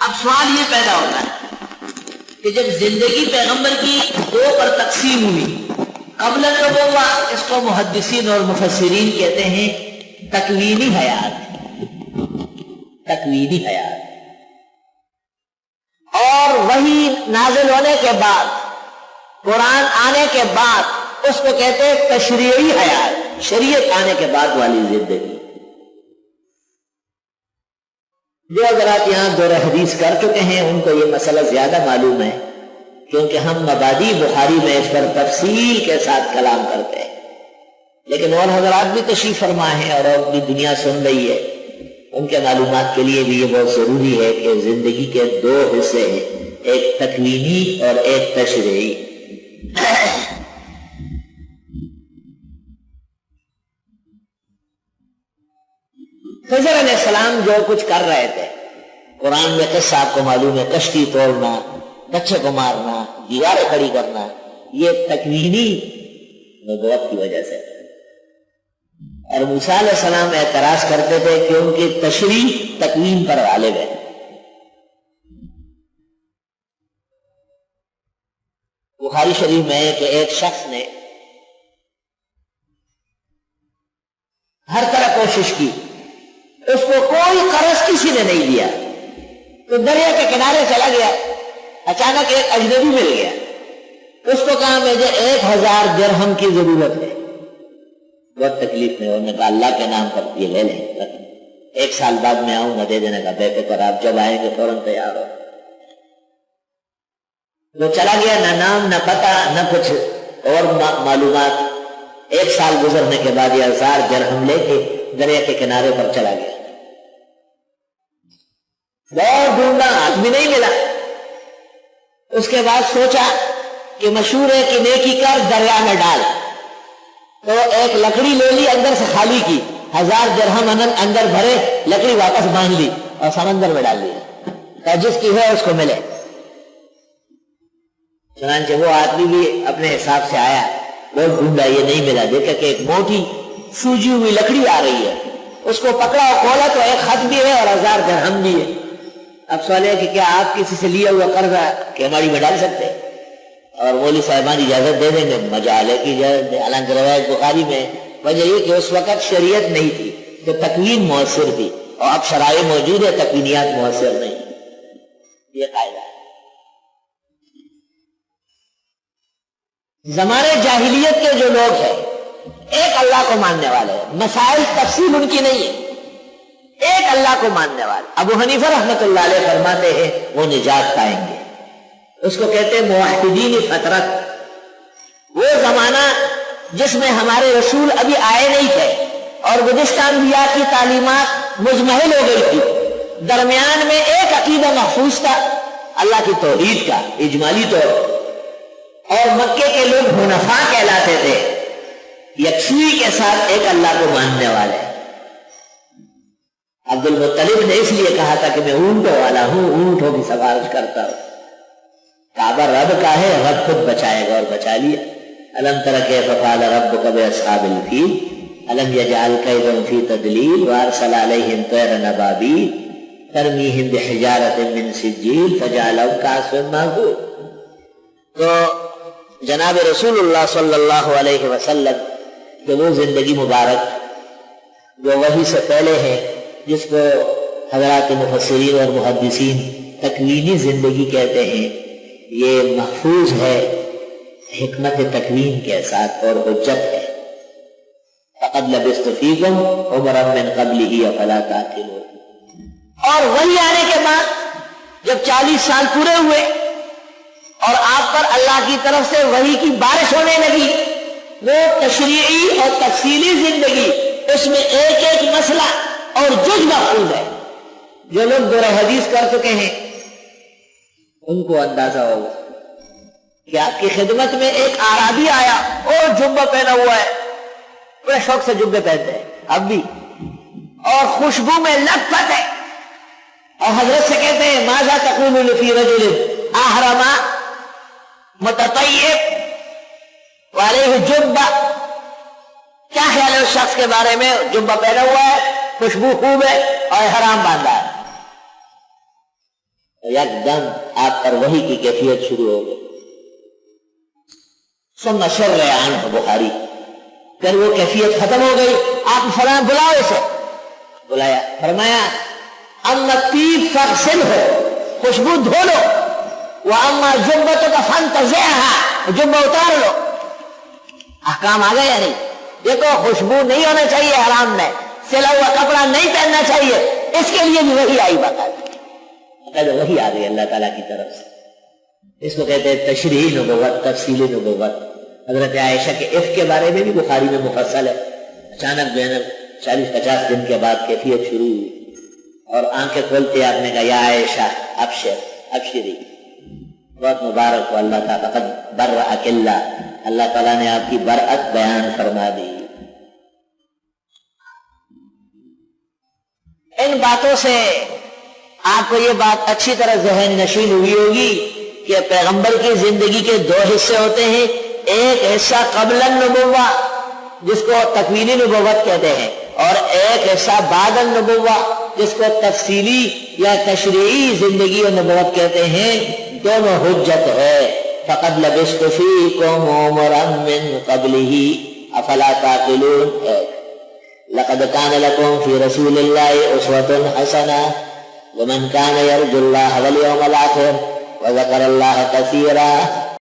اب سوال یہ پیدا ہوتا ہے کہ جب زندگی پیغمبر کی دو پر تقسیم ہوئی، قبل النبوہ، اس کو محدثین اور مفسرین کہتے ہیں تکوینی حیات، تکوینی حیات، اور وہی نازل ہونے کے بعد، قرآن آنے کے بعد اس کو کہتے ہیں تشریعی حیات، شریعت آنے کے بعد والی زندگی۔ جو حضرات یہاں دور حدیث کر چکے ہیں ان کو یہ مسئلہ زیادہ معلوم ہے، کیونکہ ہم مبادی بخاری میں اس پر تفصیل کے ساتھ کلام کرتے ہیں، لیکن اور حضرات بھی تشریف فرما ہیں اور بھی دنیا سن رہی ہے، ان کے معلومات کے لیے بھی یہ بہت ضروری ہے کہ زندگی کے دو حصے ہیں، ایک تکوینی اور ایک تشریعی۔ خضر علیہ السلام جو کچھ کر رہے تھے، قرآن میں قصہ آپ کو معلوم ہے، کشتی توڑنا، بچے کو مارنا، دیواریں کھڑی کرنا، یہ تکوینی نبوت کی وجہ سے۔ اور موسیٰ علیہ السلام اعتراض کرتے تھے کہ ان کی تشریح تکوین پر غالب ہے۔ بخاری شریف میں ہے کہ ایک شخص نے ہر طرح کوشش کی، اس کو کوئی قرض کسی نے نہیں دیا، تو دریا کے کنارے چلا گیا، اچانک ایک اجنبی مل گیا، اس کو کہا مجھے 1000 درہم کی ضرورت ہے، بہت تکلیف میں، انہوں نے کہا اللہ کے نام پر یہ لے لیں، 1 سال بعد میں آؤں گا، دے دینے کا، بے فکر آپ جب آئیں گے فوراً تیار ہو۔ وہ چلا گیا، نہ نام نہ پتہ نہ کچھ اور معلومات، 1 سال گزرنے کے بعد یہ 1000 درہم لے کے دریا کے کنارے پر چلا گیا، بہت ڈھونڈا، آدمی نہیں ملا۔ اس کے بعد سوچا کہ مشہور ہے کہ نیکی کر دریا میں ڈال، تو ایک لکڑی لے لی، اندر سے خالی کی، 1000 درہم اندر بھرے، لکڑی واپس باندھ لی اور سمندر میں ڈال دیا، جس کی ہے اس کو ملے۔ چنانچہ وہ آدمی بھی اپنے حساب سے آیا، بہت ڈھونڈا، یہ نہیں ملا، دیکھا کہ ایک موٹی سوجی ہوئی لکڑی آ رہی ہے، اس کو پکڑا اور کھولا تو ایک خط بھی ہے اور 1000 درہم بھی ہے۔ اب سوال ہے کہ کیا آپ کسی سے لیا ہوا قرضہ کیماڑی میں ڈال سکتے ہیں؟ اور مولوی صاحبان اجازت دے دیں گے، مجالے کی اجازت دیں، حالانکہ روایت بخاری میں وجہ یہ کہ اس وقت شریعت نہیں تھی، تو تکوین مؤثر تھی، اور اب شرائع موجود ہے، تکوینیات مؤثر نہیں، یہ قاعدہ ہے۔ زمانے جاہلیت کے جو لوگ ہیں، ایک اللہ کو ماننے والے ہیں، مسائل تفصیل ان کی نہیں ہے، ایک اللہ کو ماننے والے۔ ابو حنیفہ رحمۃ اللہ علیہ فرماتے ہیں وہ نجات پائیں گے، اس کو کہتے ہیں موحدین فطرت، وہ زمانہ جس میں ہمارے رسول ابھی آئے نہیں تھے اور گزشتہ انبیاء کی تعلیمات مجمحل ہو گئی تھی، درمیان میں ایک عقیدہ محفوظ تھا، اللہ کی توحید کا اجمالی طور، اور مکے کے لوگ حنفاء کہلاتے تھے، یکسوئی کے ساتھ ایک اللہ کو ماننے والے۔ عبد المطلب نے اس لیے کہا تھا کہ میں اونٹوں والا ہوں، اونٹوں کی سفارش کرتا ہوں، کعبہ رب کا ہے، رب خود بچائے گا، اور بچا لیا۔ الم تر کیف فعل ربک باصحاب الفیل الم یجعل کیدہم فی تضلیل وارسل علیہم طیرا ابابیل ترمیہم بحجارۃ من سجیل فجعلہم کعصف مأکول۔ تو جناب رسول اللہ صلی اللہ علیہ وسلم کہ وہ زندگی مبارک جو وحی سے پہلے ہے، جس کو حضرات مفسرین اور محدثین تکوینی زندگی کہتے ہیں، یہ محفوظ ہے حکمت تکوین کے ساتھ اور حجت ہے۔ فقد لبثت فیکم عمرا من قبلہ افلا تعقلون۔ اور وحی آنے کے بعد جب 40 سال پورے ہوئے اور آپ پر اللہ کی طرف سے وحی کی بارش ہونے لگی، وہ تشریعی اور تفصیلی زندگی، اس میں ایک ایک مسئلہ اور جز محفوظ ہے۔ جو لوگ دور حدیث کر چکے ہیں ان کو اندازہ ہوگا کہ آپ کی خدمت میں ایک اعرابی آیا اور جبہ پہنا ہوا ہے، بڑے شوق سے جبے پہنتے ہیں اب بھی، اور خوشبو میں لت پت ہے، اور حضرت سے کہتے ہیں ماذا تقول فی رجل احرم متطیب وعلیہ جبہ، کیا خیال ہے اس شخص کے بارے میں، جبہ پہنا ہوا ہے، خوشبو خوب ہے اور حرام باندھا ہے؟ یکدم آپ پر وحی کی کیفیت شروع ہو گئی. ثم شرع عنہ بخاری. پھر وہ کیفیت ختم ہو گئی. آپ فلاں بلاؤ اسے. بلایا, فرمایا اما الطیب فاغسلہ, خوشبو دھو لو. واما جبتک فانتزعها, جبہ اتار لو. احکام آ گئے یا نہیں؟ دیکھو خوشبو نہیں ہونا چاہیے حرام میں, سلا ہوا کپڑا نہیں پہننا چاہیے, اس کے لیے بھی وحی آئی باقاعدہ وحی آ گئی اللہ تعالیٰ کی طرف سے. اس کو کہتے ہیں تشریح نبوت, تفصیل نبوت. حضرت عائشہ کے عفق کے بارے میں بھی بخاری میں مفصل ہے. اچانک جو ہے نا 40-50 دن کے بعد کیفیت شروع ہوئی اور آنکھیں کھولتے آپ نے کہا یا عائشہ ابشر, ابشری, بہت مبارک ہو, اللہ تعالیٰ فقد برأک اللہ, اللہ تعالیٰ نے آپ کی برأت بیان فرما دی. ان باتوں سے آپ کو یہ بات اچھی طرح ذہن نشین ہوئی ہوگی کہ پیغمبر کی زندگی کے 2 حصے ہوتے ہیں. ایک حصہ قبل النبوہ جس کو تکوینی نبوت کہتے ہیں, اور ایک حصہ بعد النبوہ جس کو تفصیلی یا تشریعی زندگی و نبوت کہتے ہیں. دونوں حجت ہے. فقد لبثت فیکم عمرا من قبلہ افلا تعقلون. لقد كان لكم في رسول الله أسوة حسنة ومن كان يرجو الله واليوم الآخر وذكر الله كثيرا